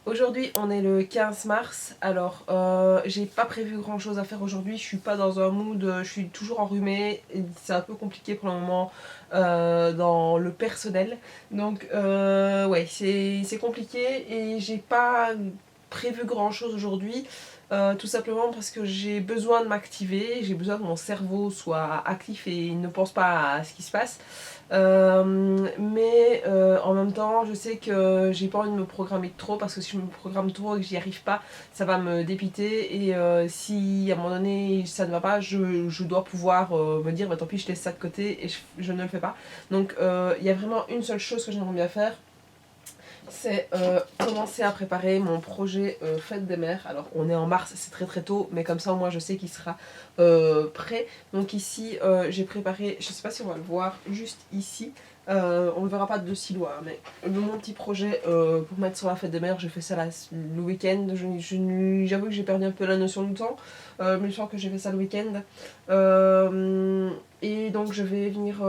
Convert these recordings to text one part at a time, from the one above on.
Aujourd'hui on est le 15 mars, alors j'ai pas prévu grand chose à faire aujourd'hui, je suis pas dans un mood, je suis toujours enrhumée, c'est un peu compliqué pour le moment dans le personnel, donc ouais c'est compliqué et j'ai pas prévu grand chose aujourd'hui, tout simplement parce que j'ai besoin de m'activer, j'ai besoin que mon cerveau soit actif et ne pense pas à ce qui se passe. Mais en même temps, je sais que j'ai pas envie de me programmer trop parce que si je me programme trop et que j'y arrive pas, ça va me dépiter. Et si à un moment donné ça ne va pas, je dois pouvoir me dire bah tant pis, je laisse ça de côté et je ne le fais pas. Donc il y a vraiment une seule chose que j'aimerais bien faire, c'est commencer à préparer mon projet Fête des Mères. Alors on est en mars, c'est très très tôt, mais comme ça au moins je sais qu'il sera prêt. Donc ici j'ai préparé, je sais pas si on va le voir juste ici, on ne verra pas de si loin, mais mon petit projet pour mettre sur la Fête des Mères, j'ai fait ça le week-end. J'avoue que j'ai perdu un peu la notion du temps, mais je sens que j'ai fait ça le week-end. Et donc je vais venir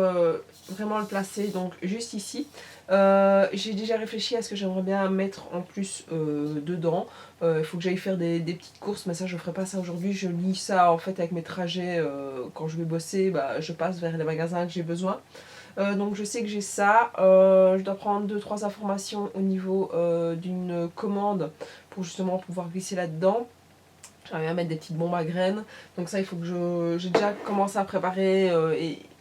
vraiment le placer donc juste ici. J'ai déjà réfléchi à ce que j'aimerais bien mettre en plus dedans. Il faut que j'aille faire des petites courses, mais ça je ferai pas ça aujourd'hui. Je lis ça en fait avec mes trajets quand je vais bosser, bah, je passe vers les magasins que j'ai besoin. Donc je sais que j'ai ça. Je dois prendre 2-3 informations au niveau d'une commande pour justement pouvoir glisser là-dedans. J'aimerais bien mettre des petites bombes à graines. Donc ça, il faut que j'ai déjà commencé à préparer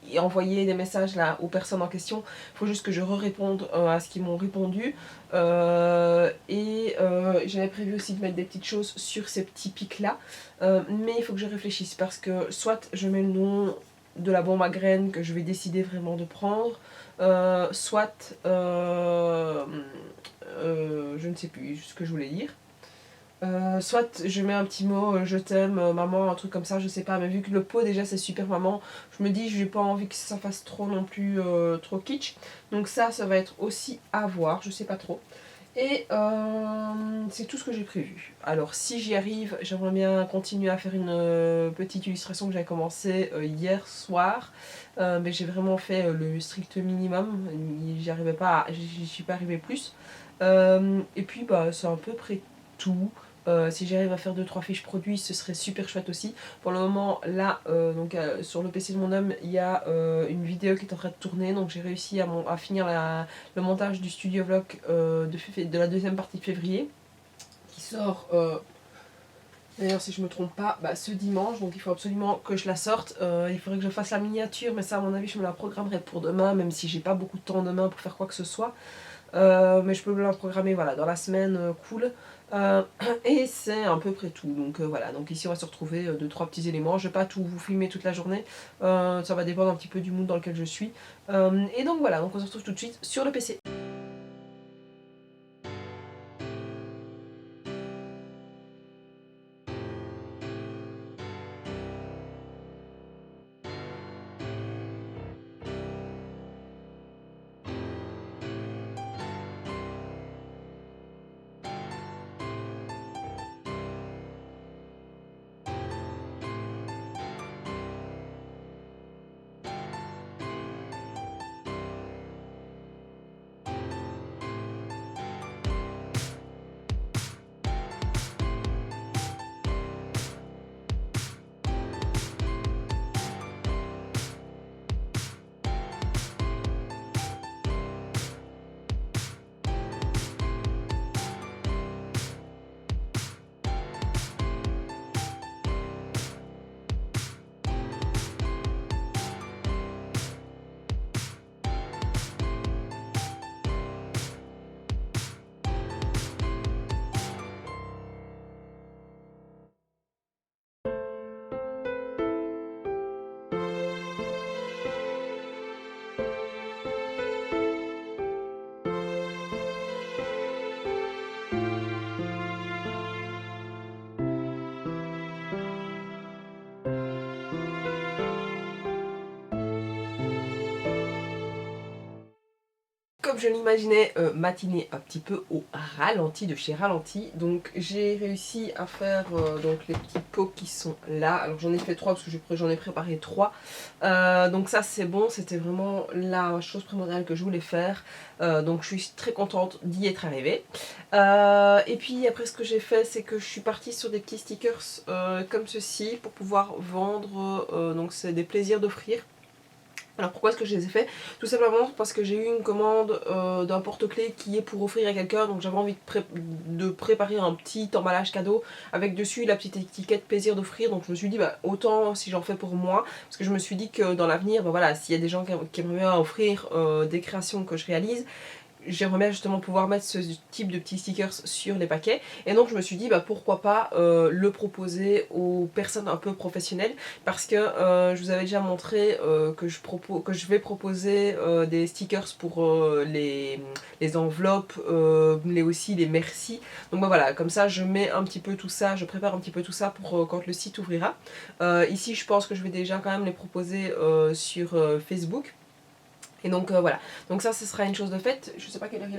et envoyer des messages là aux personnes en question. Il faut juste que je réponde à ce qu'ils m'ont répondu. J'avais prévu aussi de mettre des petites choses sur ces petits pics là. Mais il faut que je réfléchisse parce que soit je mets le nom de la bombe à graines que je vais décider vraiment de prendre, soit je ne sais plus ce que je voulais dire. Soit je mets un petit mot je t'aime maman, un truc comme ça, je sais pas, mais vu que le pot déjà c'est super maman, je me dis j'ai pas envie que ça fasse trop non plus trop kitsch, donc ça va être aussi à voir, je sais pas trop. Et c'est tout ce que j'ai prévu. Alors si j'y arrive, j'aimerais bien continuer à faire une petite illustration que j'avais commencé hier soir, mais j'ai vraiment fait le strict minimum, j'y arrivais pas, j'y suis pas arrivée plus. Et puis bah c'est à peu près tout. Si j'arrive à faire 2-3 fiches produits, ce serait super chouette aussi. Pour le moment, là, sur le PC de mon homme, il y a une vidéo qui est en train de tourner. Donc j'ai réussi à finir le montage du studio vlog de la deuxième partie de février, qui sort, d'ailleurs si je me trompe pas, bah, ce dimanche. Donc il faut absolument que je la sorte. Il faudrait que je fasse la miniature, mais ça à mon avis je me la programmerai pour demain, même si j'ai pas beaucoup de temps demain pour faire quoi que ce soit. Mais je peux me la programmer voilà, dans la semaine, cool. Euh, et c'est à peu près tout. Donc voilà, donc ici on va se retrouver 2-3 petits éléments. Je vais pas tout vous filmer toute la journée. Ça va dépendre un petit peu du mood dans lequel je suis. Et donc voilà, donc on se retrouve tout de suite sur le PC. comme je l'imaginais, matinée un petit peu au ralenti, de chez Ralenti. Donc j'ai réussi à faire donc les petits pots qui sont là. Alors j'en ai fait 3 parce que j'en ai préparé 3. Donc ça c'est bon, c'était vraiment la chose primordiale que je voulais faire. Donc je suis très contente d'y être arrivée. Et puis après ce que j'ai fait, c'est que je suis partie sur des petits stickers comme ceci pour pouvoir vendre. Donc c'est des plaisirs d'offrir. Alors pourquoi est-ce que je les ai fait? Tout simplement parce que j'ai eu une commande d'un porte-clés qui est pour offrir à quelqu'un. Donc j'avais envie de préparer un petit emballage cadeau avec dessus la petite étiquette plaisir d'offrir. Donc je me suis dit bah, autant si j'en fais pour moi. Parce que je me suis dit que dans l'avenir, bah, voilà, s'il y a des gens qui aimeraient bien offrir des créations que je réalise, j'aimerais bien justement pouvoir mettre ce type de petits stickers sur les paquets. Et donc je me suis dit bah pourquoi pas le proposer aux personnes un peu professionnelles, parce que je vous avais déjà montré que je vais proposer des stickers pour les enveloppes, mais aussi les merci. Donc bah, voilà, comme ça je mets un petit peu tout ça, je prépare un petit peu tout ça pour quand le site ouvrira. Ici je pense que je vais déjà quand même les proposer sur Facebook. Et donc voilà, donc ça ce sera une chose de faite. Je sais pas quelle heure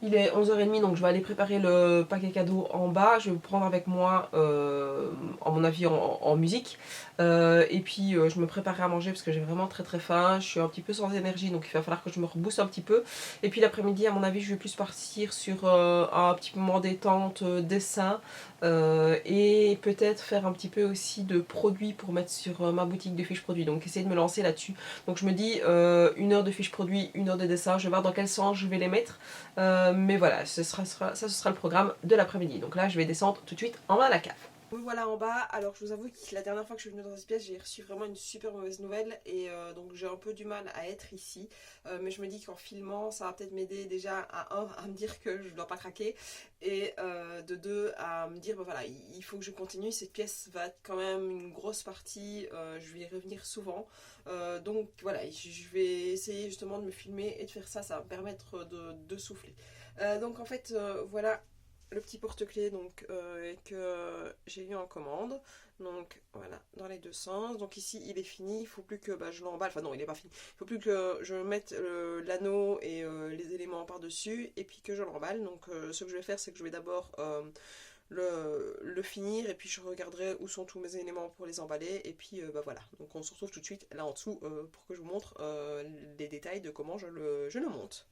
il est 11h30, donc je vais aller préparer le paquet cadeau en bas. Je vais prendre avec moi, à mon avis, en musique. Et puis je me préparerai à manger parce que j'ai vraiment très très faim. Je suis un petit peu sans énergie, donc il va falloir que je me rebooste un petit peu. Et puis l'après-midi, à mon avis, je vais plus partir sur un petit moment détente, dessin. Et peut-être faire un petit peu aussi de produits pour mettre sur ma boutique de fiches produits. Donc essayer de me lancer là-dessus. Donc je me dis 1 heure de fiches produits, 1 heure de dessin. Je vais voir dans quel sens je vais les mettre. Mais voilà, ce sera le programme de l'après-midi. Donc là je vais descendre tout de suite en bas de la cave. Oui, voilà en bas. Alors je vous avoue que la dernière fois que je suis venue dans cette pièce, j'ai reçu vraiment une super mauvaise nouvelle et donc j'ai un peu du mal à être ici. Mais je me dis qu'en filmant, ça va peut-être m'aider déjà à me dire que je ne dois pas craquer, et de 2 à me dire bah voilà, il faut que je continue. Cette pièce va être quand même une grosse partie, je vais y revenir souvent. Donc voilà, je vais essayer justement de me filmer et de faire ça, ça va me permettre de souffler. Donc en fait, voilà le petit porte-clés donc que j'ai eu en commande. Donc voilà, dans les deux sens. Donc ici il est fini, il faut plus que je l'emballe. Enfin non, il n'est pas fini. Il faut plus que je mette l'anneau et les éléments par dessus et puis que je l'emballe. Donc ce que je vais faire, c'est que je vais d'abord le finir et puis je regarderai où sont tous mes éléments pour les emballer. Et puis voilà, donc on se retrouve tout de suite là en dessous pour que je vous montre les détails de comment je le monte.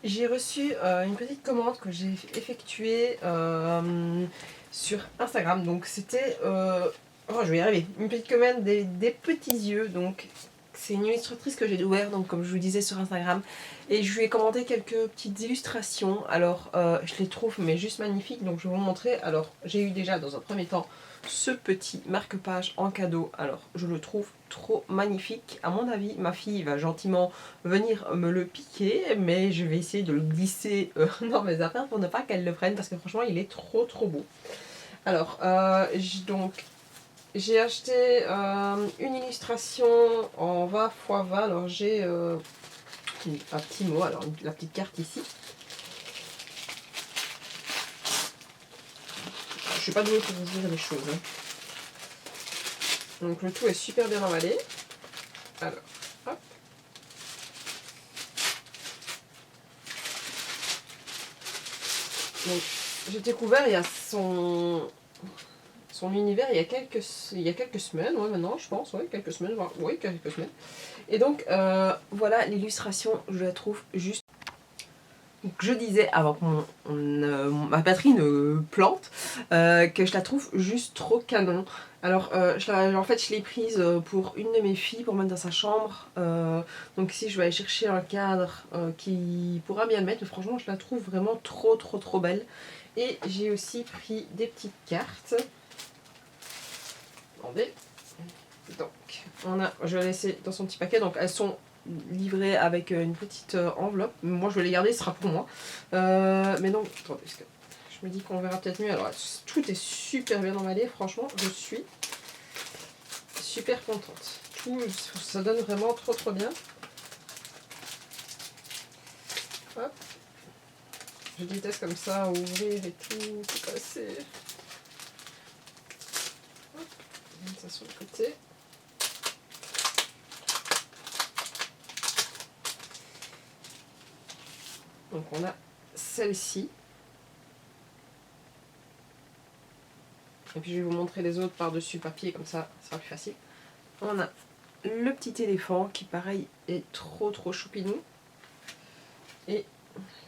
J'ai reçu une petite commande que j'ai effectuée sur Instagram. Donc c'était, oh je vais y arriver, une petite commande des petits yeux. Donc c'est une illustratrice que j'ai découvert, donc comme je vous disais, sur Instagram. Et je lui ai commandé quelques petites illustrations. Alors je les trouve mais juste magnifiques, donc je vais vous montrer. Alors j'ai eu déjà dans un premier temps ce petit marque-page en cadeau. Alors je le trouve trop magnifique. À mon avis, ma fille va gentiment venir me le piquer, mais je vais essayer de le glisser dans mes affaires pour ne pas qu'elle le prenne, parce que franchement il est trop beau. Alors j'ai acheté une illustration en 20 x 20. Alors j'ai un petit mot, alors la petite carte ici. Je suis pas douée pour ouvrir les choses. Hein. Donc le tout est super bien emballé. Alors, hop. Donc j'ai découvert il y a son univers il y a quelques semaines, ouais, maintenant je pense, ouais, quelques semaines, oui, quelques semaines. Et donc voilà, l'illustration, je la trouve juste Donc, je disais avant que ma batterie ne plante que je la trouve juste trop canon. Alors en fait je l'ai prise pour une de mes filles pour mettre dans sa chambre. Donc ici je vais aller chercher un cadre qui pourra bien le mettre. Mais franchement je la trouve vraiment trop belle. Et j'ai aussi pris des petites cartes. Attendez. Donc je vais la laisser dans son petit paquet. Donc elles sont livrées avec une petite enveloppe. Moi je vais les garder, ce sera pour moi. Mais donc, attendez, parce que je me dis qu'on verra peut-être mieux. Alors tout est super bien emballé, franchement je suis super contente. Tout, ça donne vraiment trop bien. Hop. Je déteste comme ça ouvrir et tout casser. Hop. Je mets ça sur le côté. Donc on a celle-ci. Et puis je vais vous montrer les autres par-dessus papier, comme ça, ça sera plus facile. On a le petit éléphant qui pareil est trop choupinou. Et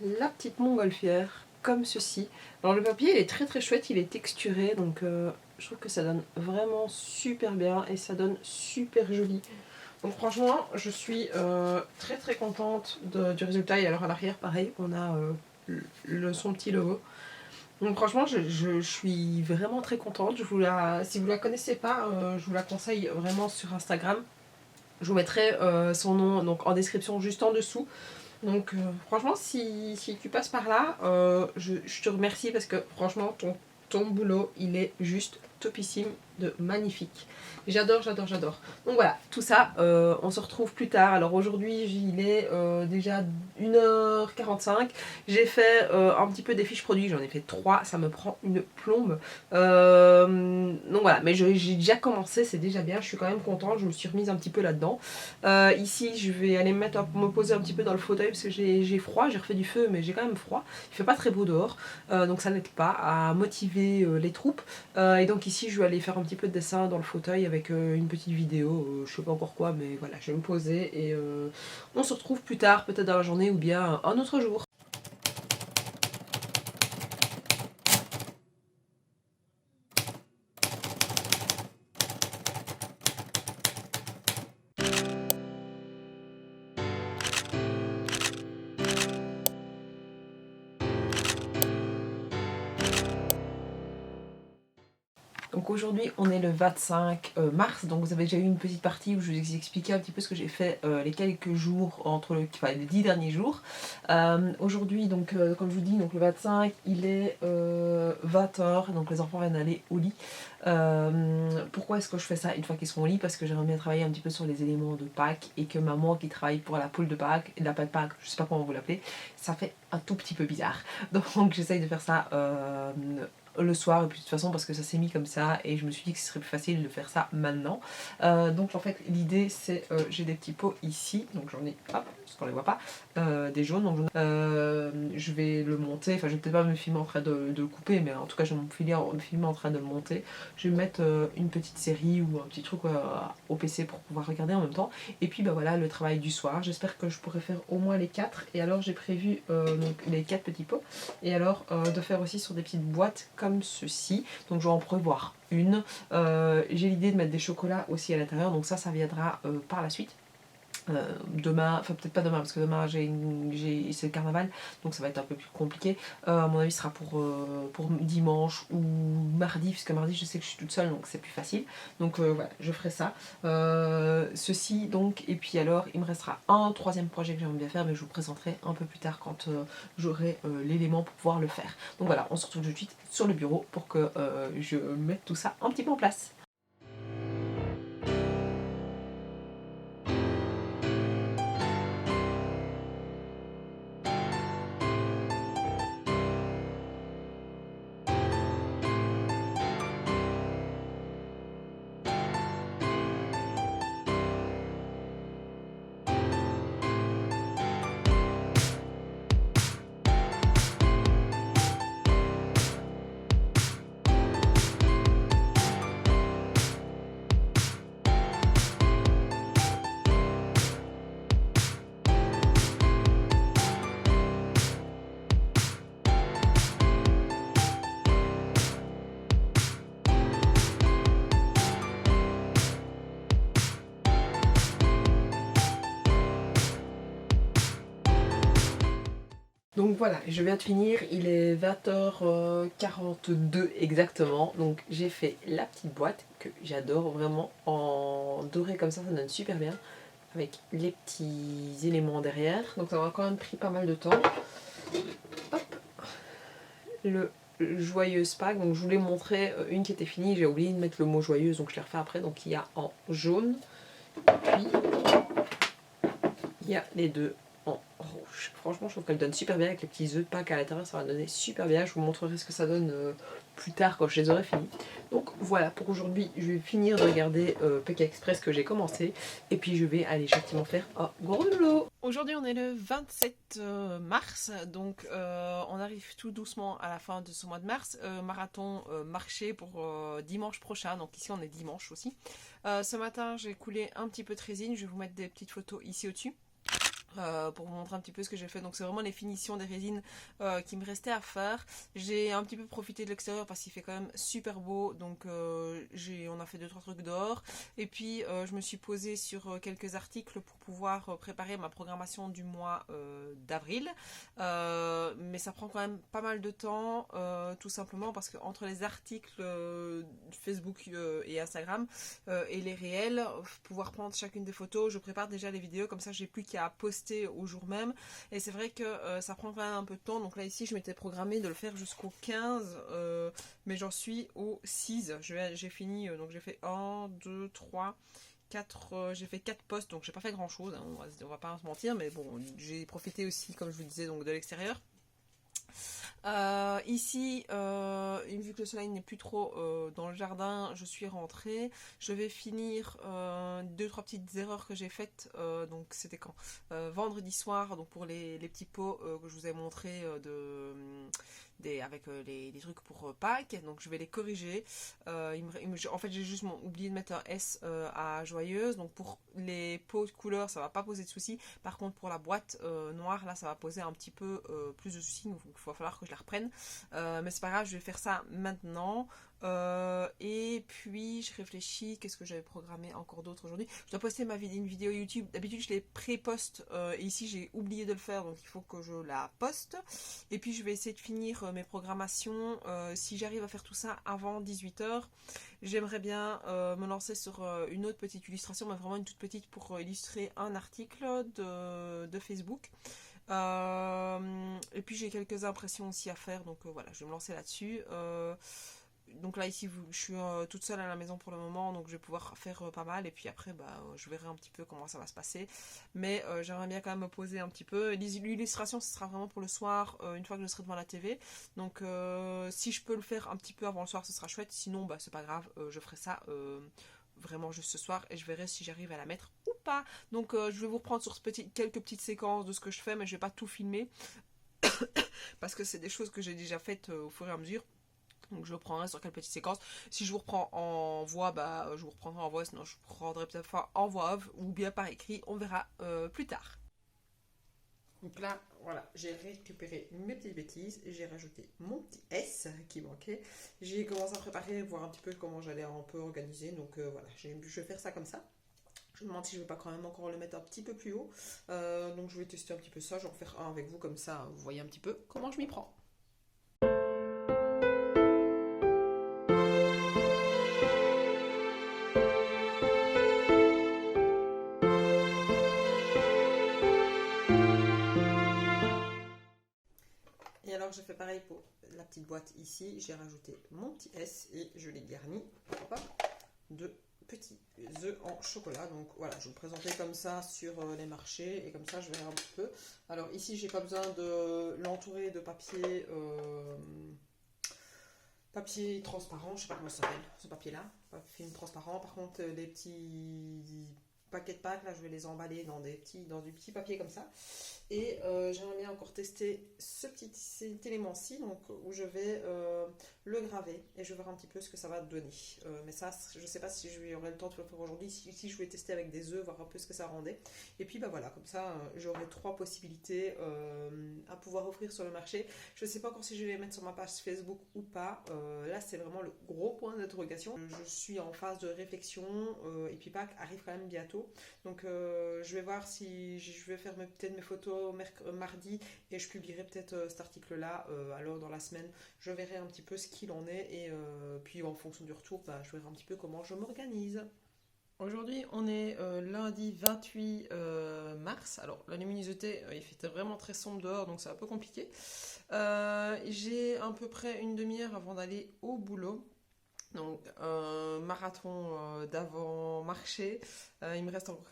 la petite montgolfière comme ceci. Alors le papier il est très chouette, il est texturé, donc je trouve que ça donne vraiment super bien et ça donne super joli. Donc franchement je suis très contente du résultat. Et alors à l'arrière pareil on a son petit logo. Donc franchement je suis vraiment très contente. Si vous la connaissez pas, je vous la conseille vraiment sur Instagram. Je vous mettrai son nom donc en description juste en dessous. Donc franchement si tu passes par là, je te remercie parce que franchement ton boulot il est juste topissime, de magnifique. J'adore. Donc voilà, tout ça, on se retrouve plus tard. Alors aujourd'hui, il est déjà 1h45. J'ai fait un petit peu des fiches produits, j'en ai fait 3, ça me prend une plombe. Donc voilà, mais j'ai déjà commencé, c'est déjà bien, je suis quand même contente, je me suis remise un petit peu là-dedans. Ici, je vais aller me poser un petit peu dans le fauteuil parce que j'ai froid, j'ai refait du feu, mais j'ai quand même froid. Il fait pas très beau dehors, donc ça n'aide pas à motiver les troupes. Et donc ici, je vais aller faire un petit peu de dessin dans le fauteuil avec une petite vidéo, je sais pas encore quoi, mais voilà, je vais me poser et on se retrouve plus tard, peut-être dans la journée ou bien un autre jour. Donc aujourd'hui on est le 25 mars, donc vous avez déjà eu une petite partie où je vous ai expliqué un petit peu ce que j'ai fait les quelques jours, les 10 derniers jours. Aujourd'hui donc comme je vous dis, donc le 25 il est 20h, donc les enfants viennent aller au lit. Pourquoi est-ce que je fais ça une fois qu'ils sont au lit? Parce que j'aimerais bien travailler un petit peu sur les éléments de Pâques et que maman qui travaille pour la poule de Pâques, la pâte de Pâques, je sais pas comment vous l'appelez, ça fait un tout petit peu bizarre. Donc j'essaye de faire ça le soir, et puis de toute façon parce que ça s'est mis comme ça et je me suis dit que ce serait plus facile de faire ça maintenant. Donc en fait l'idée c'est, j'ai des petits pots ici, donc j'en ai, hop, parce qu'on les voit pas, des jaunes, donc je vais le monter, enfin je vais peut-être pas me filmer en train de le couper, mais en tout cas je vais me filmer en train de le monter. Je vais mettre une petite série ou un petit truc au PC pour pouvoir regarder en même temps. Et puis bah voilà le travail du soir, j'espère que je pourrai faire au moins les 4, et alors j'ai prévu donc les 4 petits pots, et alors de faire aussi sur des petites boîtes comme ceci, donc je vais en prévoir une. J'ai l'idée de mettre des chocolats aussi à l'intérieur, donc ça viendra par la suite. Demain, enfin peut-être pas demain parce que demain c'est le carnaval, donc ça va être un peu plus compliqué. À mon avis ce sera pour dimanche ou mardi, puisque mardi je sais que je suis toute seule donc c'est plus facile. Donc voilà, je ferai ça. Ceci donc, et puis alors il me restera un troisième projet que j'aimerais bien faire, mais je vous présenterai un peu plus tard quand j'aurai l'élément pour pouvoir le faire. Donc voilà, on se retrouve tout de suite sur le bureau pour que je mette tout ça un petit peu en place. Donc voilà, je viens de finir, il est 20h42 exactement. Donc j'ai fait la petite boîte que j'adore vraiment en doré comme ça donne super bien. Avec les petits éléments derrière. Donc ça m'a quand même pris pas mal de temps. Hop. Le joyeuse pack, donc je voulais montrer une qui était finie, j'ai oublié de mettre le mot joyeuse, donc je l'ai refait après. Donc il y a en jaune, puis il y a les deux en rouge. Franchement je trouve qu'elle donne super bien avec les petits œufs de Pâques à l'intérieur, ça va donner super bien. Je vous montrerai ce que ça donne plus tard quand je les aurai finis. Donc voilà, pour aujourd'hui je vais finir de regarder PK Express que j'ai commencé, et puis je vais aller gentiment faire un gros dodo. Aujourd'hui on est le 27 mars, donc on arrive tout doucement à la fin de ce mois de mars. Marathon marché pour dimanche prochain, donc ici on est dimanche aussi. Ce matin j'ai coulé un petit peu de résine, je vais vous mettre des petites photos ici au-dessus. Pour vous montrer un petit peu ce que j'ai fait. Donc c'est vraiment les finitions des résines qui me restaient à faire. J'ai un petit peu profité de l'extérieur parce qu'il fait quand même super beau, donc on a fait 2-3 trucs dehors, et puis je me suis posée sur quelques articles pour pouvoir préparer ma programmation du mois d'avril, mais ça prend quand même pas mal de temps, tout simplement parce que entre les articles Facebook et Instagram et les réels, pouvoir prendre chacune des photos, je prépare déjà les vidéos, comme ça j'ai plus qu'à poster au jour même, et c'est vrai que ça prend quand même un peu de temps. Donc là ici je m'étais programmé de le faire jusqu'au 15, mais j'en suis au 6. J'ai fini, donc j'ai fait 1, 2, 3, 4, j'ai fait 4 postes, donc j'ai pas fait grand chose, hein, on va pas se mentir, mais bon, j'ai profité aussi, comme je vous disais, donc de l'extérieur. Ici, vu que le soleil n'est plus trop dans le jardin, je suis rentrée. Je vais finir 2-3 petites erreurs que j'ai faites. Donc c'était quand vendredi soir, donc pour les petits pots que je vous ai montré avec les trucs pour Pâques. Donc je vais les corriger. En fait j'ai juste oublié de mettre un S à joyeuse. Donc pour les pots de couleur ça va pas poser de soucis. Par contre pour la boîte noire là ça va poser un petit peu plus de soucis. Donc il va falloir que je la reprenne. Mais c'est pas grave, je vais faire ça maintenant. Et puis je réfléchis, qu'est-ce que j'avais programmé encore d'autre aujourd'hui. Je dois poster une vidéo YouTube. D'habitude je les pré-poste et ici j'ai oublié de le faire, donc il faut que je la poste. Et puis je vais essayer de finir mes programmations. Si j'arrive à faire tout ça avant 18h, j'aimerais bien me lancer sur une autre petite illustration, mais vraiment une toute petite, pour illustrer un article de Facebook. Et puis j'ai quelques impressions aussi à faire, donc voilà, je vais me lancer là-dessus. Donc là ici je suis toute seule à la maison pour le moment, donc je vais pouvoir faire pas mal, et puis après je verrai un petit peu comment ça va se passer, mais j'aimerais bien quand même me poser un petit peu. L'illustration ce sera vraiment pour le soir, une fois que je serai devant la TV, donc si je peux le faire un petit peu avant le soir ce sera chouette, sinon c'est pas grave, je ferai ça vraiment juste ce soir, et je verrai si j'arrive à la mettre ou pas. Donc je vais vous reprendre sur quelques petites séquences de ce que je fais, mais je vais pas tout filmer parce que c'est des choses que j'ai déjà faites au fur et à mesure. Donc je reprendrai sur quelques petites séquences. Si je vous reprends en voix, je vous reprendrai en voix, sinon je vous reprendrai peut-être en voix off ou bien par écrit, on verra plus tard. Donc là, voilà, j'ai récupéré mes petites bêtises, j'ai rajouté mon petit S qui manquait. J'ai commencé à préparer, voir un petit peu comment j'allais un peu organiser. Donc voilà, je vais faire ça comme ça. Je me demande si je ne vais pas quand même encore le mettre un petit peu plus haut. Donc je vais tester un petit peu ça, je vais en faire un avec vous, comme ça vous voyez un petit peu comment je m'y prends. Et alors j'ai fait pareil pour la petite boîte ici, j'ai rajouté mon petit S et je l'ai garni de petits œufs en chocolat. Donc voilà, je vais vous présenter comme ça sur les marchés, et comme ça je verrai un petit peu. Alors ici j'ai pas besoin de l'entourer de papier papier transparent, je sais pas comment ça s'appelle ce papier là, film transparent. Par contre les petits paquets de Pâques là, je vais les emballer dans du petit papier comme ça. Et j'aimerais bien encore tester cet élément-ci, donc où je vais le graver et je vais voir un petit peu ce que ça va donner. Mais ça, je sais pas si j'aurai le temps de le faire aujourd'hui, si je voulais tester avec des œufs, voir un peu ce que ça rendait. Et puis bah voilà, comme ça j'aurai 3 possibilités à pouvoir offrir sur le marché. Je sais pas encore si je vais les mettre sur ma page Facebook ou pas. Là c'est vraiment le gros point d'interrogation. Je suis en phase de réflexion et puis Pâques arrive quand même bientôt. Donc je vais voir si je vais faire peut-être mes photos mardi et je publierai peut-être cet article-là alors dans la semaine. Je verrai un petit peu ce qu'il en est et puis en fonction du retour, bah, je verrai un petit peu comment je m'organise. Aujourd'hui, on est lundi 28 mars. Alors, la luminosité, il fait vraiment très sombre dehors, donc c'est un peu compliqué. J'ai à peu près une demi-heure avant d'aller au boulot. Donc, marathon d'avant-marché. Il me reste encore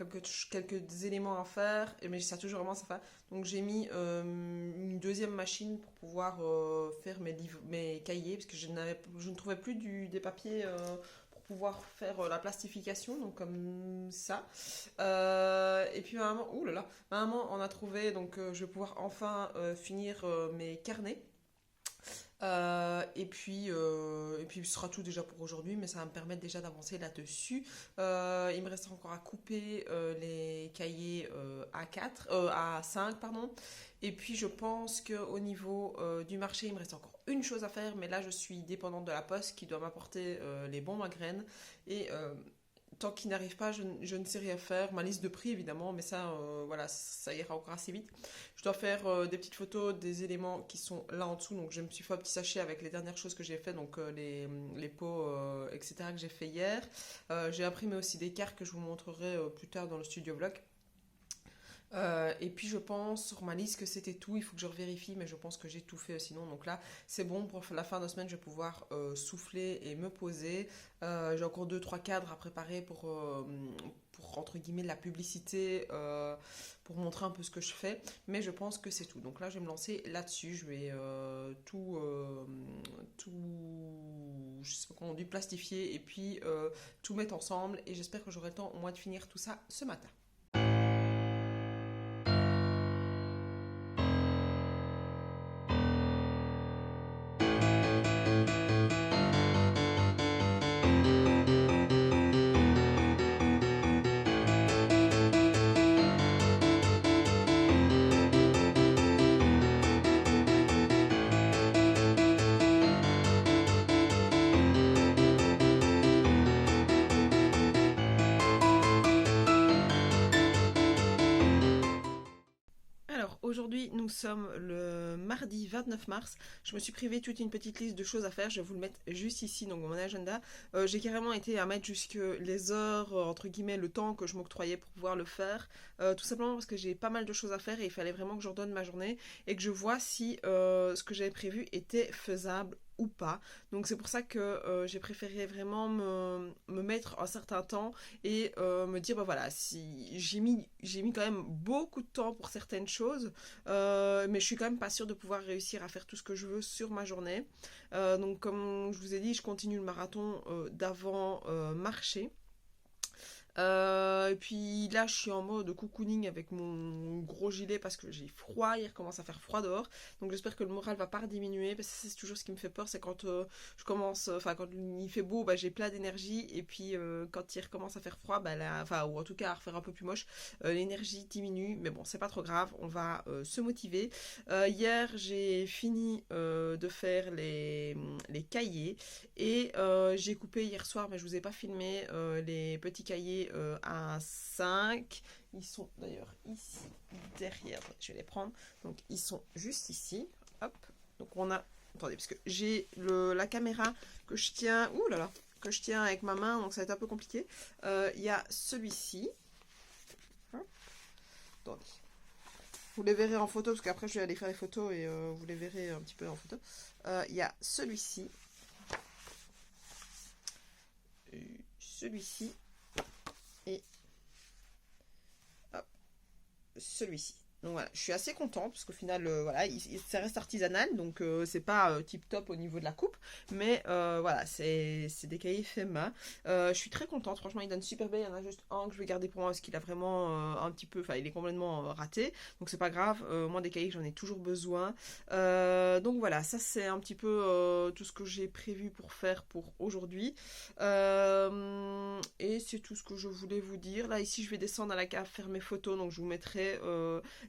quelques éléments à faire, mais ça toujours vraiment ça fait. Donc, j'ai mis une deuxième machine pour pouvoir faire mes livres, mes cahiers, parce que je ne trouvais plus des papiers pour pouvoir faire la plastification, donc comme ça. Et puis, maman, ouh là là, maman on a trouvé, donc je vais pouvoir enfin finir mes carnets. Et puis ce sera tout déjà pour aujourd'hui, mais ça va me permettre déjà d'avancer là-dessus. Il me reste encore à couper les cahiers A4, A5, pardon. Et puis je pense qu'au niveau du marché, il me reste encore une chose à faire, mais là je suis dépendante de la poste qui doit m'apporter les bombes à graines. Et tant qu'il n'arrive pas, je ne sais rien faire. Ma liste de prix, évidemment, mais ça, voilà, ça ira encore assez vite. Je dois faire des petites photos des éléments qui sont là en dessous. Donc, je me suis fait un petit sachet avec les dernières choses que j'ai fait, donc les pots, etc., que j'ai fait hier. J'ai imprimé aussi des cartes que je vous montrerai plus tard dans le studio vlog. Et puis je pense sur ma liste que c'était tout, il faut que je revérifie, mais je pense que j'ai tout fait sinon. Donc là, c'est bon, pour la fin de semaine, je vais pouvoir souffler et me poser. J'ai encore 2-3 cadres à préparer pour entre guillemets de la publicité, pour montrer un peu ce que je fais. Mais je pense que c'est tout. Donc là, je vais me lancer là-dessus. Je vais je sais pas comment on dit, plastifier et puis tout mettre ensemble. Et j'espère que j'aurai le temps au moins de finir tout ça ce matin. Alors, aujourd'hui, nous sommes le mardi 29 mars. Je me suis privé toute une petite liste de choses à faire. Je vais vous le mettre juste ici, donc dans mon agenda. J'ai carrément été à mettre jusque les heures, entre guillemets, le temps que je m'octroyais pour pouvoir le faire. Tout simplement parce que j'ai pas mal de choses à faire et il fallait vraiment que je redonne ma journée et que je vois si ce que j'avais prévu était faisable ou pas. Donc c'est pour ça que j'ai préféré vraiment me mettre un certain temps et me dire bah voilà, si j'ai mis quand même beaucoup de temps pour certaines choses, mais je suis quand même pas sûre de pouvoir réussir à faire tout ce que je veux sur ma journée. Donc comme je vous ai dit, je continue le marathon d'avant marché. Et puis là, je suis en mode cocooning avec mon gros gilet parce que j'ai froid. Il commence à faire froid dehors. Donc j'espère que le moral va pas diminuer. Parce que c'est toujours ce qui me fait peur. C'est quand je commence, enfin quand il fait beau, bah, j'ai plein d'énergie. Et puis quand il recommence à faire froid, bah, ou en tout cas à refaire un peu plus moche, l'énergie diminue. Mais bon, c'est pas trop grave. On va se motiver. Hier, j'ai fini de faire les cahiers. Et j'ai coupé hier soir, mais je vous ai pas filmé les petits cahiers A5. Ils sont d'ailleurs ici derrière. Je vais les prendre. Donc ils sont juste ici. Hop. Donc on a. Attendez, parce que j'ai la caméra que je tiens. Ouh là là. Que je tiens avec ma main, donc ça va être un peu compliqué. Il y a celui-ci. Attendez. Vous les verrez en photo, parce qu'après je vais aller faire les photos et vous les verrez un petit peu en photo. Il y a celui-ci. Celui-ci. Et hop, celui-ci. Donc voilà, je suis assez contente parce qu'au final, voilà, ça reste artisanal, donc c'est pas tip top au niveau de la coupe, mais voilà, c'est des cahiers faits main. Je suis très contente, franchement, il donne super bien. Il y en a juste un que je vais garder pour moi parce qu'il a vraiment un petit peu, enfin, il est complètement raté, donc c'est pas grave. Moi, des cahiers, j'en ai toujours besoin. Donc voilà, ça c'est un petit peu tout ce que j'ai prévu pour faire pour aujourd'hui. Et c'est tout ce que je voulais vous dire. Là, ici, je vais descendre à la cave faire mes photos, donc je vous mettrai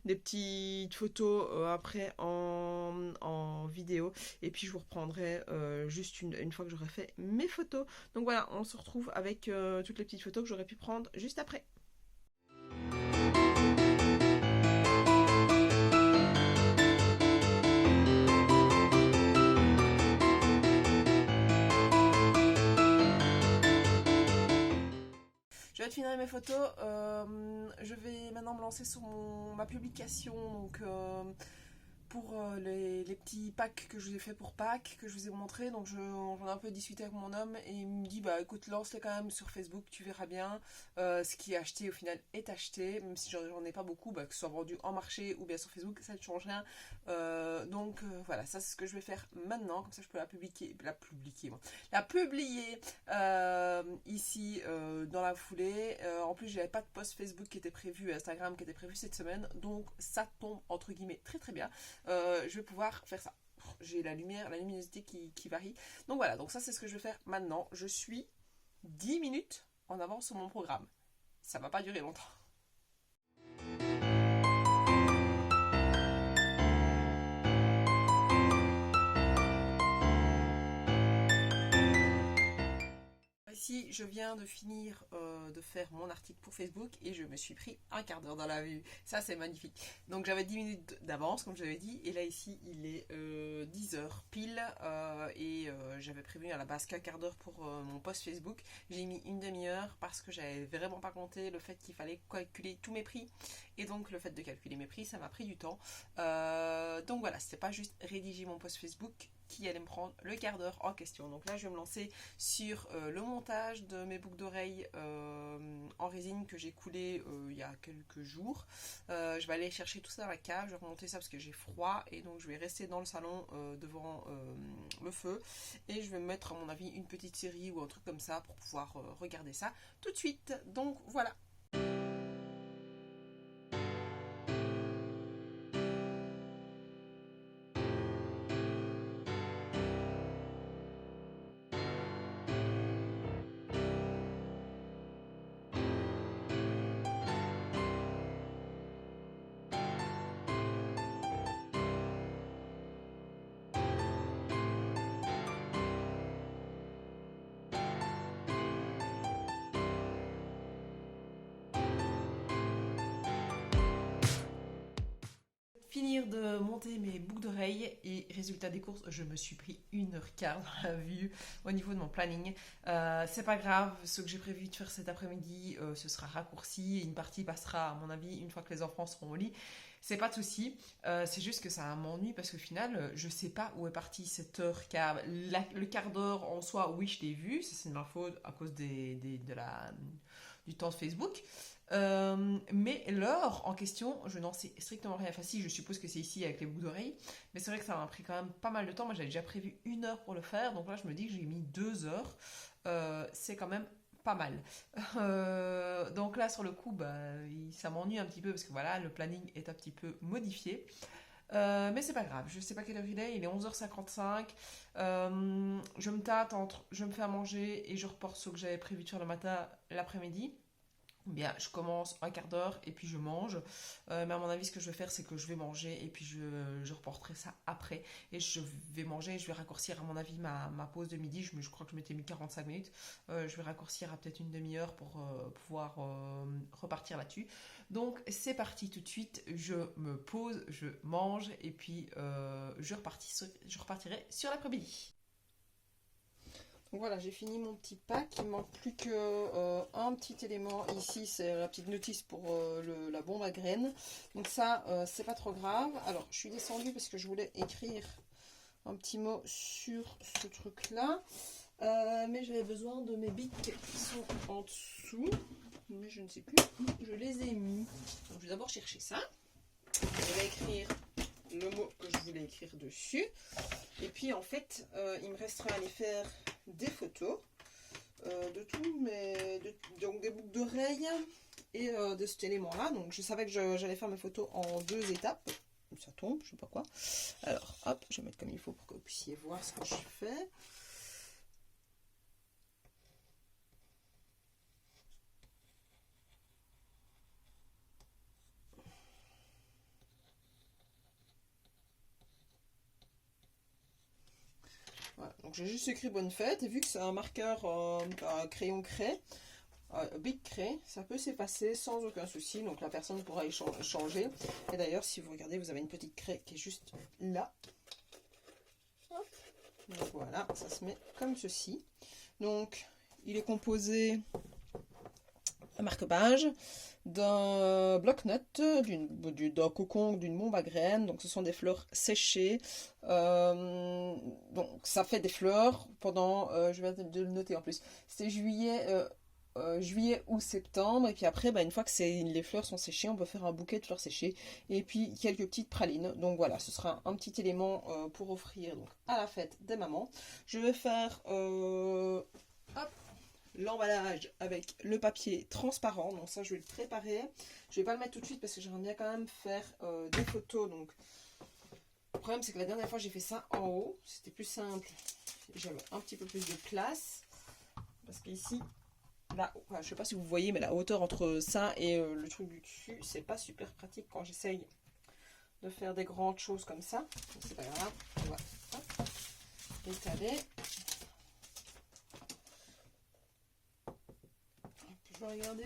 des petites photos après en vidéo, et puis je vous reprendrai juste une fois que j'aurai fait mes photos. Donc voilà, on se retrouve avec toutes les petites photos que j'aurais pu prendre juste après. Je vais finir mes photos. Je vais maintenant me lancer sur ma publication. Donc, pour les petits packs que je vous ai fait pour Pâques, que je vous ai montré. Donc j'en ai un peu discuté avec mon homme et il me dit bah écoute, lance-les quand même sur Facebook, tu verras bien. Ce qui est acheté au final est acheté, même si j'en ai pas beaucoup, bah, que ce soit vendu en marché ou bien sur Facebook, ça ne change rien. Donc voilà, ça c'est ce que je vais faire maintenant, comme ça je peux la publier ici dans la foulée. En plus j'avais pas de post Facebook qui était prévu, Instagram qui était prévu cette semaine, donc ça tombe entre guillemets très très bien. Je vais pouvoir faire ça. J'ai la luminosité qui varie. Donc voilà, donc ça c'est ce que je vais faire maintenant. Je suis 10 minutes en avance sur mon programme. Ça va pas durer longtemps. Ici, je viens de finir de faire mon article pour Facebook et je me suis pris un quart d'heure dans la vue. Ça, c'est magnifique. Donc, j'avais 10 minutes d'avance, comme je l'avais dit. Et là, ici, il est 10h pile. Et j'avais prévu à la base qu'un quart d'heure pour mon post Facebook. J'ai mis une demi-heure parce que j'avais vraiment pas compté le fait qu'il fallait calculer tous mes prix. Et donc, le fait de calculer mes prix, ça m'a pris du temps. Donc, voilà, c'était pas juste rédiger mon post Facebook qui allait me prendre le quart d'heure en question. Donc là, je vais me lancer sur le montage de mes boucles d'oreilles en résine que j'ai coulé il y a quelques jours. Je vais aller chercher tout ça dans la cave, je vais remonter ça parce que j'ai froid et donc je vais rester dans le salon devant le feu et je vais me mettre à mon avis une petite série ou un truc comme ça pour pouvoir regarder ça tout de suite. Donc voilà. Finir de monter mes boucles d'oreilles et résultat des courses, je me suis pris 1h15 dans la vue au niveau de mon planning. C'est pas grave, ce que j'ai prévu de faire cet après-midi, ce sera raccourci et une partie passera à mon avis une fois que les enfants seront au lit. C'est pas de souci, c'est juste que ça m'ennuie parce qu'au final, je sais pas où est partie cette heure le quart d'heure en soi. Oui, je l'ai vu, ça c'est de ma faute à cause du temps de Facebook. Mais l'heure en question, je n'en sais strictement rien. Enfin, si, je suppose que c'est ici avec les boucles d'oreilles, mais c'est vrai que ça m'a pris quand même pas mal de temps. Moi, j'avais déjà prévu 1 heure pour le faire, donc là, je me dis que j'ai mis 2 heures. C'est quand même pas mal. Donc là, sur le coup, bah, ça m'ennuie un petit peu parce que voilà, le planning est un petit peu modifié. Mais c'est pas grave, je sais pas quelle heure il est 11h55. Je me tâte entre je me fais à manger et je reporte ce que j'avais prévu de faire le matin, l'après-midi. Bien, je commence un quart d'heure et puis je mange. Mais à mon avis, ce que je vais faire, c'est que je vais manger et puis je reporterai ça après. Et je vais manger et je vais raccourcir, à mon avis, ma pause de midi. Je crois que je m'étais mis 45 minutes. Je vais raccourcir à peut-être une demi-heure pour pouvoir repartir là-dessus. Donc, c'est parti tout de suite. Je me pose, je mange et puis je repartirai sur l'après-midi. Donc voilà, j'ai fini mon petit pack. Il ne manque plus qu'un petit élément. Ici, c'est la petite notice pour la bombe à graines. Donc ça, c'est pas trop grave. Alors, je suis descendue parce que je voulais écrire un petit mot sur ce truc-là. Mais j'avais besoin de mes bics qui sont en dessous. Mais je ne sais plus où je les ai mis. Donc, je vais d'abord chercher ça. Je vais écrire le mot que je voulais écrire dessus. Et puis en fait, il me restera à aller faire des photos de tout, donc des boucles d'oreilles et de cet élément-là. Donc je savais que j'allais faire mes photos en 2 étapes. Ça tombe, je sais pas quoi. Alors hop, je vais mettre comme il faut pour que vous puissiez voir ce que je fais. Voilà, donc j'ai juste écrit bonne fête et vu que c'est un marqueur à crayon craie, Big Cray, ça peut s'effacer sans aucun souci, donc la personne pourra y changer. Et d'ailleurs, si vous regardez, vous avez une petite craie qui est juste là. Hop. Donc voilà, ça se met comme ceci. Donc, il est composé d'un marque-page, d'un bloc-notes, d'un cocon, d'une bombe à graines. Donc, ce sont des fleurs séchées. Donc, ça fait des fleurs pendant, je vais le noter en plus, c'est juillet ou septembre, et puis après une fois que les fleurs sont séchées, on peut faire un bouquet de fleurs séchées et puis quelques petites pralines. Donc voilà, ce sera un petit élément pour offrir donc à la fête des mamans. Je vais faire l'emballage avec le papier transparent, donc ça je vais le préparer. Je vais pas le mettre tout de suite parce que j'aimerais bien quand même faire des photos. Donc le problème c'est que la dernière fois j'ai fait ça en haut, c'était plus simple, j'avais un petit peu plus de place parce qu'ici là, enfin, je sais pas si vous voyez, mais la hauteur entre ça et le truc du dessus, c'est pas super pratique quand j'essaye de faire des grandes choses comme ça. C'est pas grave, on va étaler. Je vais regarder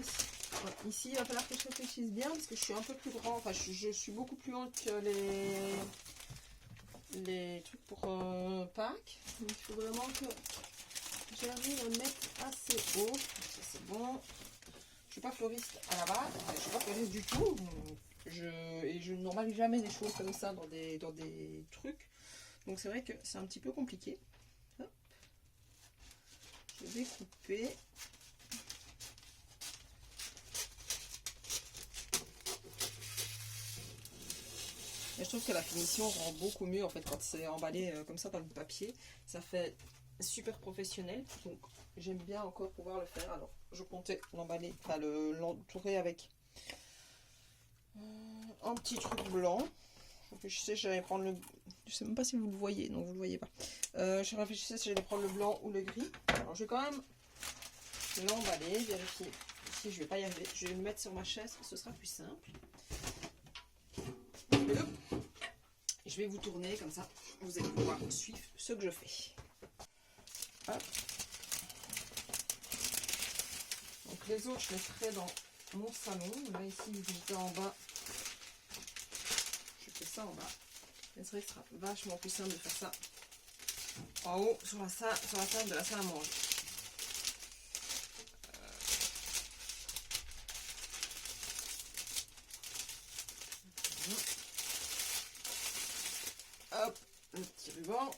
ici, il va falloir que je réfléchisse bien parce que je suis un peu plus grand, enfin je suis beaucoup plus haute que les trucs pour Pâques. Donc il faut vraiment que j'arrive à mettre assez haut. Ça c'est bon. Je suis pas fleuriste à la base, enfin, je suis pas fleuriste du tout. Et je ne normalise jamais des choses comme ça dans des trucs. Donc c'est vrai que c'est un petit peu compliqué. Hop. Je vais couper. Et je trouve que la finition rend beaucoup mieux en fait quand c'est emballé comme ça dans le papier. Ça fait super professionnel, donc j'aime bien encore pouvoir le faire. Alors je comptais l'emballer, enfin l'entourer avec un petit truc blanc. Je sais j'allais prendre le, je sais même pas si vous le voyez, non vous le voyez pas. Je réfléchissais si j'allais prendre le blanc ou le gris. Alors je vais quand même l'emballer, vérifier si je vais pas y arriver. Je vais le mettre sur ma chaise, ce sera plus simple. Je vais vous tourner comme ça, vous allez pouvoir suivre ce que je fais. Hop. Donc les autres, je les ferai dans mon salon. Là, ici, j'étais en bas. Je fais ça en bas. Mais c'est vrai que ce sera vachement plus simple de faire ça en haut, sur la table de la salle à manger. Hop, le petit ruban.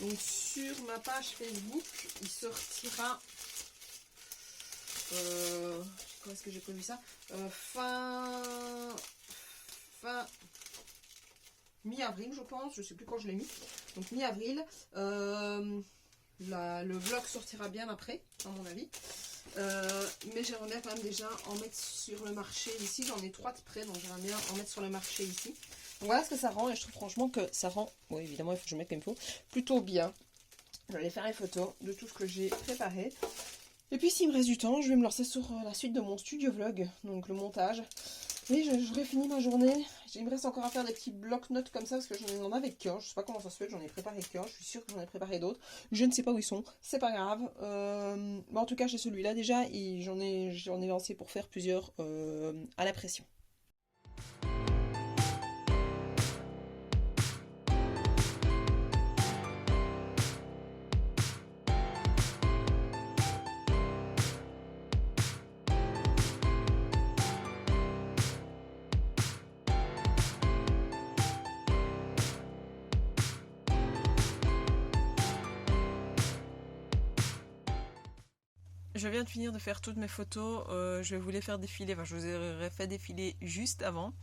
Donc sur ma page Facebook, il sortira quand est-ce que j'ai prévu ça, fin mi-avril je pense, je sais plus quand je l'ai mis, donc mi-avril. Le vlog sortira bien après à mon avis. Mais j'aimerais bien quand même déjà en mettre sur le marché ici. J'en ai 3 de près, donc j'aimerais bien en mettre sur le marché ici. Donc voilà ce que ça rend, et je trouve franchement que ça rend, bon évidemment il faut que je mette comme il faut, plutôt bien. Je vais aller faire les photos de tout ce que j'ai préparé. Et puis s'il me reste du temps, je vais me lancer sur la suite de mon studio vlog, donc le montage. Et j'aurai fini ma journée. Il me reste encore à faire des petits blocs-notes comme ça parce que j'en avais qu'un. Je sais pas comment ça se fait, j'en ai préparé qu'un. Je suis sûre que j'en ai préparé d'autres. Je ne sais pas où ils sont, c'est pas grave. Mais en tout cas, j'ai celui-là déjà et j'en ai lancé pour faire plusieurs à la pression. Je viens de finir de faire toutes mes photos, je vais vous les faire défiler, enfin je vous aurais fait défiler juste avant.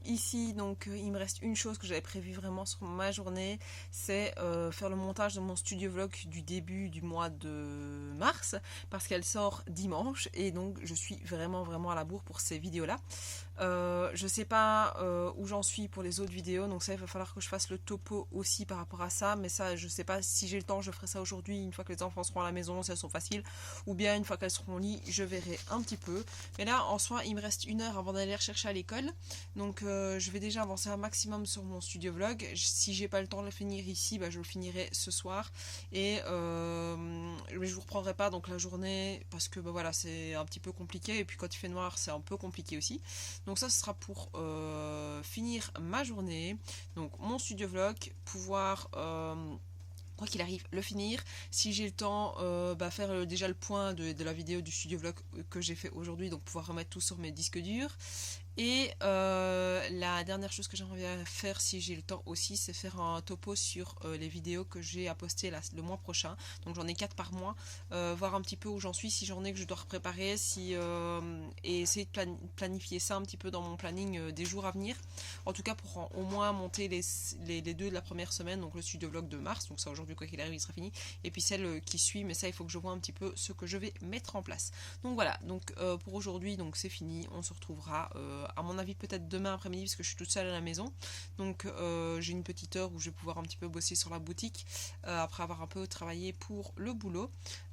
Ici donc il me reste une chose que j'avais prévu vraiment sur ma journée, c'est faire le montage de mon studio vlog du début du mois de mars, parce qu'elle sort dimanche et donc je suis vraiment à la bourre pour ces vidéos là. Je sais pas où j'en suis pour les autres vidéos, donc ça il va falloir que je fasse le topo aussi par rapport à ça, mais ça je sais pas si j'ai le temps, je ferai ça aujourd'hui une fois que les enfants seront à la maison, si elles sont faciles, ou bien une fois qu'elles seront au lit, je verrai un petit peu. Mais là en soi il me reste 1 heure avant d'aller les rechercher à l'école, donc je vais déjà avancer un maximum sur mon studio vlog. Si j'ai pas le temps de le finir ici, bah, je le finirai ce soir, et je vous reprendrai pas donc la journée, parce que bah, voilà, c'est un petit peu compliqué, et puis quand il fait noir c'est un peu compliqué aussi. Donc ça ce sera pour finir ma journée, donc mon studio vlog, pouvoir quoi qu'il arrive le finir. Si j'ai le temps, faire déjà le point de la vidéo du studio vlog que j'ai fait aujourd'hui, donc pouvoir remettre tout sur mes disques durs. Et la dernière chose que j'aimerais bien faire si j'ai le temps aussi, c'est faire un topo sur les vidéos que j'ai à poster le mois prochain. Donc j'en ai 4 par mois, voir un petit peu où j'en suis, si j'en ai que je dois préparer, et essayer de planifier ça un petit peu dans mon planning des jours à venir. En tout cas pour au moins monter les 2 de la première semaine, donc le studio vlog de mars, donc ça aujourd'hui quoi qu'il arrive il sera fini, et puis celle qui suit, mais ça il faut que je vois un petit peu ce que je vais mettre en place. Donc voilà, donc pour aujourd'hui donc c'est fini, on se retrouvera à mon avis peut-être demain après-midi parce que je suis toute seule à la maison, donc j'ai une petite heure où je vais pouvoir un petit peu bosser sur la boutique après avoir un peu travaillé pour le boulot,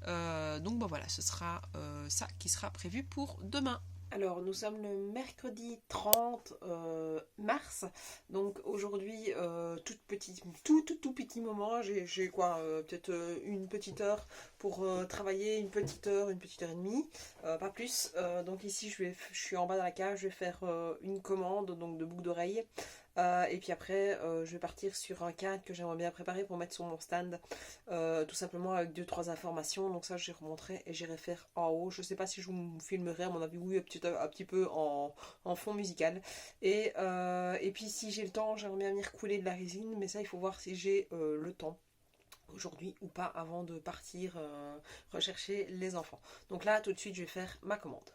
donc bah voilà, ce sera ça qui sera prévu pour demain. Alors nous sommes le mercredi 30 mars, donc aujourd'hui tout petit moment, j'ai quoi, peut-être une petite heure pour travailler, une petite heure et demie, pas plus. Donc ici je suis en bas dans la cave, je vais faire une commande donc de boucles d'oreilles. Et puis après je vais partir sur un cadre que j'aimerais bien préparer pour mettre sur mon stand, tout simplement avec 2-3 informations. Donc ça je remonterai et j'irai faire en haut. Je sais pas si je vous filmerai, à mon avis oui, un petit peu en fond musical. Et puis si j'ai le temps, j'aimerais bien venir couler de la résine, mais ça il faut voir si j'ai le temps aujourd'hui ou pas avant de partir rechercher les enfants. Donc là tout de suite je vais faire ma commande.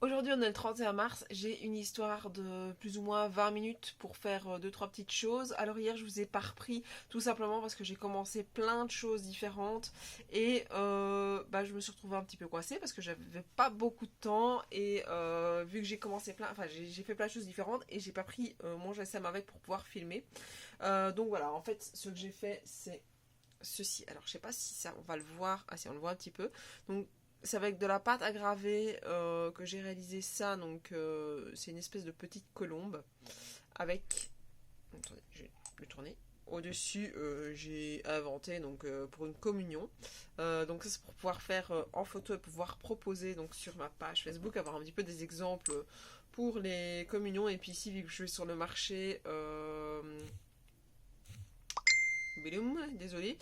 Aujourd'hui on est le 31 mars, j'ai une histoire de plus ou moins 20 minutes pour faire 2-3 petites choses. Alors hier je vous ai pas repris tout simplement parce que j'ai commencé plein de choses différentes et je me suis retrouvée un petit peu coincée parce que j'avais pas beaucoup de temps et vu que j'ai commencé j'ai fait plein de choses différentes et j'ai pas pris mon GSM avec pour pouvoir filmer. Donc voilà, en fait ce que j'ai fait c'est ceci. Alors je sais pas si ça on va le voir, ah si on le voit un petit peu. Donc c'est avec de la pâte à graver que j'ai réalisé ça, donc c'est une espèce de petite colombe avec, attendez, je vais le tourner. Au-dessus, j'ai inventé donc pour une communion. Donc ça c'est pour pouvoir faire en photo et pouvoir proposer donc sur ma page Facebook, avoir un petit peu des exemples pour les communions. Et puis ici vu que je vais sur le marché, désolé.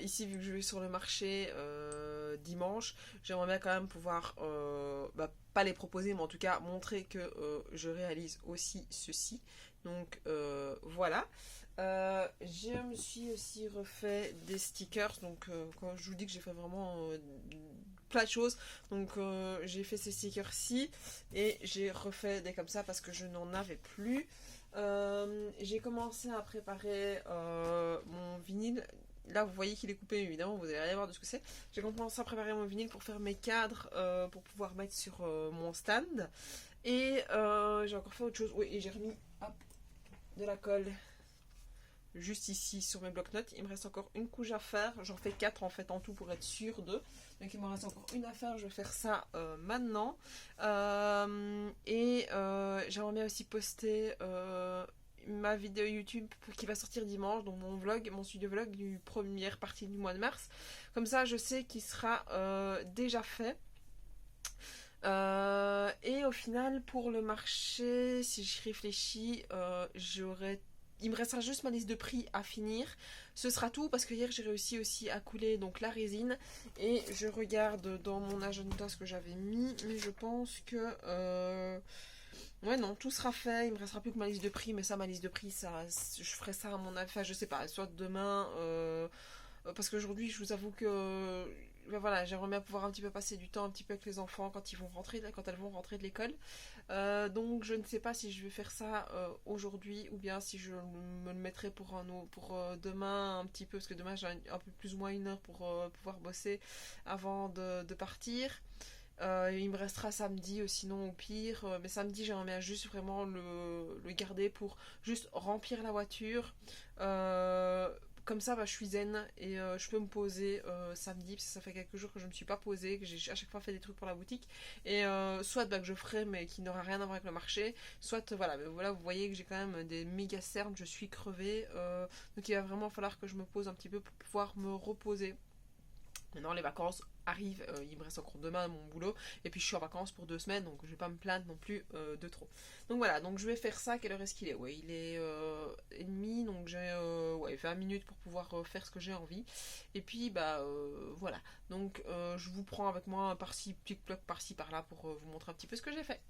Ici, vu que je vais sur le marché dimanche, j'aimerais bien quand même pouvoir, pas les proposer, mais en tout cas montrer que je réalise aussi ceci. Donc voilà. Je me suis aussi refait des stickers. Donc quand je vous dis que j'ai fait vraiment plein de choses, donc j'ai fait ces stickers-ci et j'ai refait des comme ça parce que je n'en avais plus. J'ai commencé à préparer mon vinyle. Là vous voyez qu'il est coupé évidemment, vous allez rien voir de ce que c'est. J'ai commencé à préparer mon vinyle pour faire mes cadres pour pouvoir mettre sur mon stand. Et j'ai encore fait autre chose. Oui, et j'ai remis de la colle juste ici sur mes blocs-notes. Il me reste encore une couche à faire. J'en fais 4 en fait en tout pour être sûr de. Donc il me reste encore une à faire. Je vais faire ça maintenant. J'aimerais bien aussi poster ma vidéo YouTube qui va sortir dimanche. Donc mon studio vlog du première partie du mois de mars. Comme ça je sais qu'il sera déjà fait. Et au final pour le marché, si je réfléchis, il me restera juste ma liste de prix à finir. Ce sera tout parce que hier j'ai réussi aussi à couler donc la résine. Et je regarde dans mon agenda ce que j'avais mis. Mais je pense que Ouais, non, tout sera fait. Il me restera plus que ma liste de prix, mais ça, ma liste de prix, ça, je ferai ça à mon avis. Enfin, je sais pas, soit demain, parce qu'aujourd'hui, je vous avoue que, ben voilà, j'aimerais bien pouvoir un petit peu passer du temps un petit peu avec les enfants quand ils vont rentrer, quand elles vont rentrer de l'école. Donc, je ne sais pas si je vais faire ça aujourd'hui ou bien si je me le mettrai pour demain un petit peu, parce que demain j'ai un peu plus ou moins 1 heure pour pouvoir bosser avant de partir. Il me restera samedi, sinon au pire. Mais samedi, j'aimerais bien juste vraiment le garder pour juste remplir la voiture. Comme ça, bah, je suis zen et je peux me poser samedi, parce que ça fait quelques jours que je ne me suis pas posée, que j'ai à chaque fois fait des trucs pour la boutique. Et soit bah, que je ferai, mais qui n'aura rien à voir avec le marché. Soit, voilà, mais voilà, vous voyez que j'ai quand même des méga cernes, je suis crevée. Donc il va vraiment falloir que je me pose un petit peu pour pouvoir me reposer. Maintenant, les vacances arrivent, il me reste encore demain mon boulot, et puis je suis en vacances pour 2 semaines, donc je vais pas me plaindre non plus de trop. Donc voilà, donc je vais faire ça. Quelle heure est-ce qu'il est? Ouais, il est et demi, donc j'ai ouais, 20 minutes pour pouvoir faire ce que j'ai envie. Et puis, bah voilà. Donc je vous prends avec moi par-ci, tic-ploc, par-ci, par-là, pour vous montrer un petit peu ce que j'ai fait.